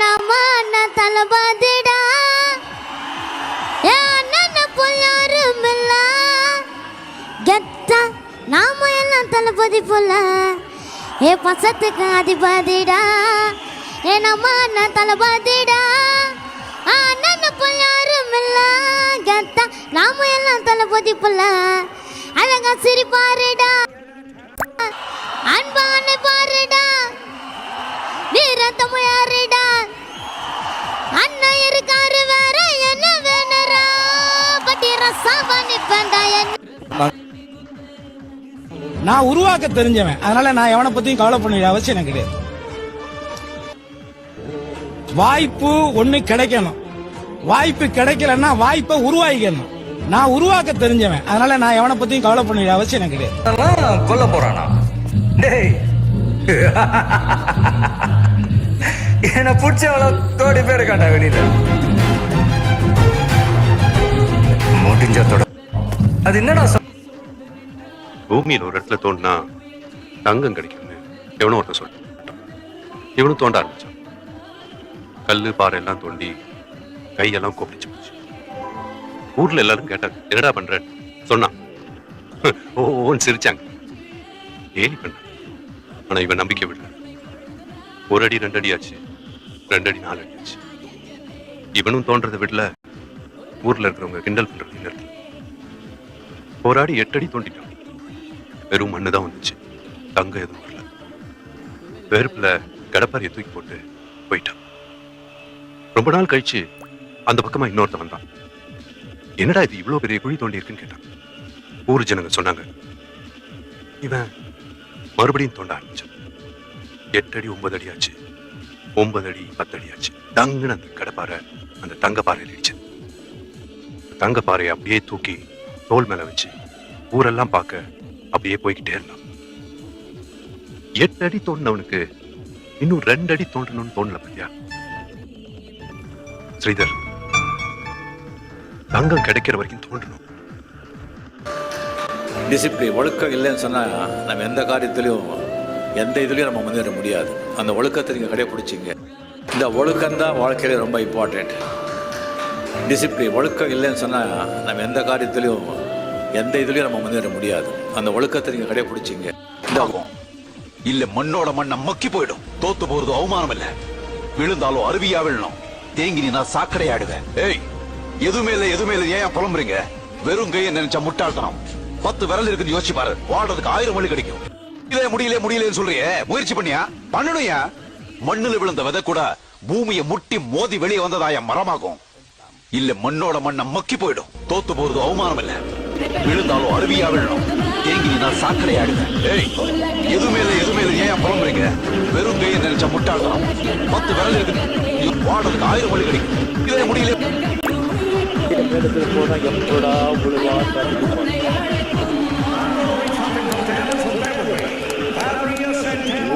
நம்ம அண்ணன் தளபதிடா, என் அண்ணன் போல் யாரும் இல்ல. கெத்தா நாம எல்லாம் தளபதி போல, ஏ பசத்துக்கு அதிபதிடா, ஏ நம்ம அண்ணன் தளபதிடா, அண்ணன் போல் யாரும் இல்ல. கெத்தா நாம எல்லாம் தளபதி போல, அழகா சிரிப்பாருடா, அன்பான பாருடா, வீர தமிழாருடா, அண்ணன் இருக்காரு வேற என்ன வேணரா, பட்டி ரசாவானி பந்தாயன். நான் உருவாக்க தெரிஞ்சவன், அதனால நான் எவனை பத்தியும் கவலை பண்ண அவசியம் எனக்கு கிடையாது. வாய்ப்பு ஒண்ணு கிடைக்கணும், வாய்ப்பு கிடைக்கலன்னா வாய்ப்பை உருவாக்கிக்கணும். நான் உருவாக்க தெரிஞ்சவன், அதனால நான் எவனை பத்தியும் கவலை பண்ண அவசியம் எனக்கு கிடையாது. கொல்ல போறானா என்ன பிடிச்சவள தோடி பேரு காட்டா வெளியில முடிஞ்சதோட அது என்னடா பூமியில் ஒரு இடத்துல தோண்டினா தங்கம் கிடைக்கும்னு எவனோ ஒருத்தர் சொல்ல, இவனும் தோண்ட ஆரம்பிச்சான். கல்லு பாறை எல்லாம் தோண்டி கையெல்லாம் கொப்பிச்சு போச்சு. ஊர்ல எல்லாரும் கேட்டாங்க, என்னடா பண்ற சொன்னான். ஓன்னு சிரிச்சாங்க, ஏனி பண்ண. ஆனா இவன் நம்பிக்கை விடல. 1 அடி 2 அடி ஆச்சு, 2 அடி 4 அடி ஆச்சு. இவனும் தோன்றதை விடல, ஊர்ல இருக்கிறவங்க கிண்டல் பண்றது நிறுத்தல. போராடி 8 அடி தோண்டிட்டான். வெறும் மண்ணு தான் வந்துச்சு, தங்கம் எதுவும் வரல. வெறுப்புல கடப்பாரியை தூக்கி போட்டு போயிட்டான். ரொம்ப நாள் கழிச்சு அந்த பக்கமா இன்னொருத்த வந்தான். என்னடா இது இவ்வளவு பெரிய குழி தோண்டி இருக்குன்னு கேட்டான். ஊர் ஜனங்க சொன்னாங்க, இவன் மறுபடியும் தோண்ட ஆரம்பிச்சான். 8 அடி 9 அடி ஆச்சு, 9 அடி 10 அடி ஆச்சு. தங்குன்னு அந்த கடப்பாறை அந்த தங்கப்பாறையில் இடிச்சது. தங்கப்பாறையை அப்படியே தூக்கி தோல் மேல வச்சு ஊரெல்லாம் பார்க்க அப்படியே போய்கிட்டே இருந்தான். 8 அடி தோண்டினவனுக்கு இன்னும் 2 அடி தோண்டணும்னு தோணல பத்தியா ஸ்ரீதர்? தங்கம் கிடைக்கிற வரைக்கும் தோண்டணும். டிசிப்ளின் ஒழுக்கம் இல்லைன்னு சொன்னா நம்ம எந்த காரியத்திலையும் எந்த இதுலையும் நம்ம முன்னேற முடியாது. அந்த ஒழுக்கத்தை நீங்கள் கடைபிடிச்சிங்க. இந்த ஒழுக்கம் தான் வாழ்க்கையில ரொம்ப இம்பார்ட்டன்ட். டிசிப்ளின் ஒழுக்கம் இல்லைன்னு சொன்னா நம்ம எந்த காரியத்திலையும் எந்த இதுலையும் நம்ம முன்னேற முடியாது. அந்த ஒழுக்கத்தை நீங்கள் கடைபிடிச்சிங்க. இல்ல மண்ணோட மண்ண மக்கி போயிடும். தோத்து போறது அவமானம் இல்ல, விழுந்தாலும் அருவியா விழணும். தேங்கி நீ நான் சாக்கடை ஆடுவேன். ஏய், எதுவுமே இல்ல ஏன் புலம்புறீங்க? வெறும் கையை நினைச்சா முட்டாள்தனம். 10 விரல் இருக்குன்னு யோசிச்சு பாரு, வாழ்றதுக்கு 1000 வழி கிடைக்கும். இதே முடியலன்னு சொல்றியே, முயற்சி பண்ணியா? பண்ணணும்யா. மண்ணுல விழுந்த விதை கூட பூமியை முட்டி மோதி வெளியே வந்ததாய மரமாகும். இல்ல மண்ணோட மண்ண மக்கி போயிடும். தோத்து போறது அவமானம் இல்ல, விழுந்தாலும் அருவியா விழணும். தேங்கி நீ நான் சாக்கடை ஆடுவேன். ஏய், எதுவுமே இல்ல ஏன் புலம்புறீங்க? வெறும் கையை நினைச்சா முட்டாள்தனம். 10 விரல் இருக்கு, வாழ்றதுக்கு 1000 வழி கிடைக்கும். இதே முடியல போனா எப்படா உழுவா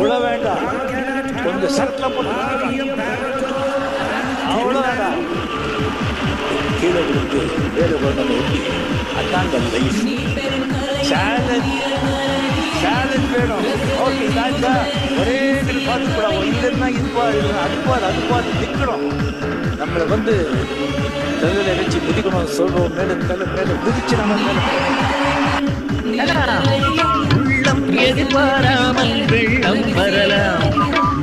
உழ வேண்டாம், கொஞ்சம் சட்டில் போட்டு அவ்வளோ வேண்டாம். கீழே விழுந்து வேறு கொண்டு ஒட்டி அதாங்க லைஃப். சேலஞ்ச் வேணும். ஓகே தாண்டா, ஒரே பார்த்துக்கூடாது. இல்லைன்னா இதுப்பாரு அதுப்பாரு நிற்கணும். நம்மளை தலையில வச்சு குதிக்கணும் சொல்றோம். மேல குதிச்சு நம்ம உள்ளம் எதிர்பாராமல் வெள்ளம் வரலாம்.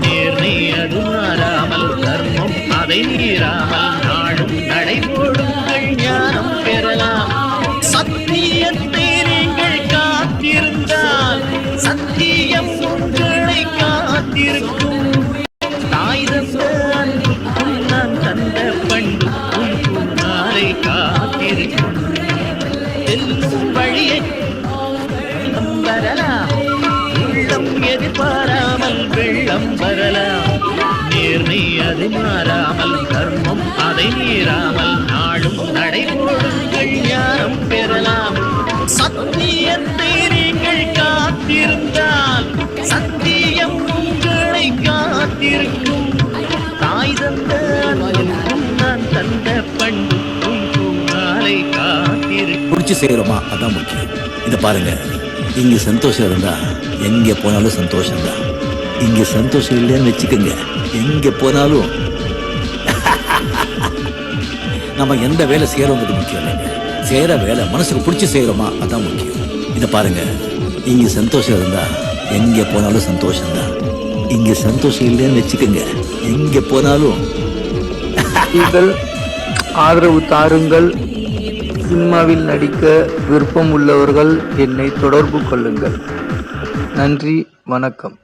நேர்மை அது மாறாமல், தர்மம் அதை மீறாமல், நாடும் நடைபோடுங்கள் ஞானம் பெறலாம். சத்தியத்தை நீங்கள் காத்திருந்தால் சத்தியம் உங்களை காத்திருக்கும். தாய் தந்தை நான் தந்த பண்புக்கும் நாளை காத்திருக்கும். செல்லும் வழியை வரலாம். உள்ளம் எதிர்பாராமல் வெள்ளம் வரலாம். நேர்மை அது மாறாமல், தர்மம் அதை மீறாமல், நாடும் நடைபோடுங்கள் ஞானம் பெறலாம். சத்தியத்தை நீங்கள் காத்திருந்தால் சத்தியம் உங்களை காத்திருக்கும். தாய் தந்த அன்புக்கும் நான் தந்த பண்புக்கும் நாளை காத்திருக்கும். பிடிச்சி செய்யறோமா அதான் முக்கியம். இதை பாருங்க, இங்க சந்தோஷம் இருந்தா எங்க போனாலும் சந்தோஷம் தான். இங்க சந்தோஷம் இல்லைன்னு வச்சுக்கோங்க, எங்க போனாலும் நம்ம எந்த வேலை செய்யறோங்கிறது முக்கியம் இல்லைங்க. செய்யற வேலை மனசுக்கு பிடிச்சி செய்யறோமா அதான் முக்கியம். இதை பாருங்க, இங்க சந்தோஷம் இருந்தா எங்க போனாலும் சந்தோஷம் தான். இங்க சந்தோஷம் இல்லைன்னு வச்சுக்கோங்க, எங்க போனாலும். நீங்கள் ஆதரவு தாருங்கள். சினிமாவில் நடிக்க விருப்பம் உள்ளவர்கள் என்னை தொடர்பு கொள்ளுங்கள். நன்றி, வணக்கம்.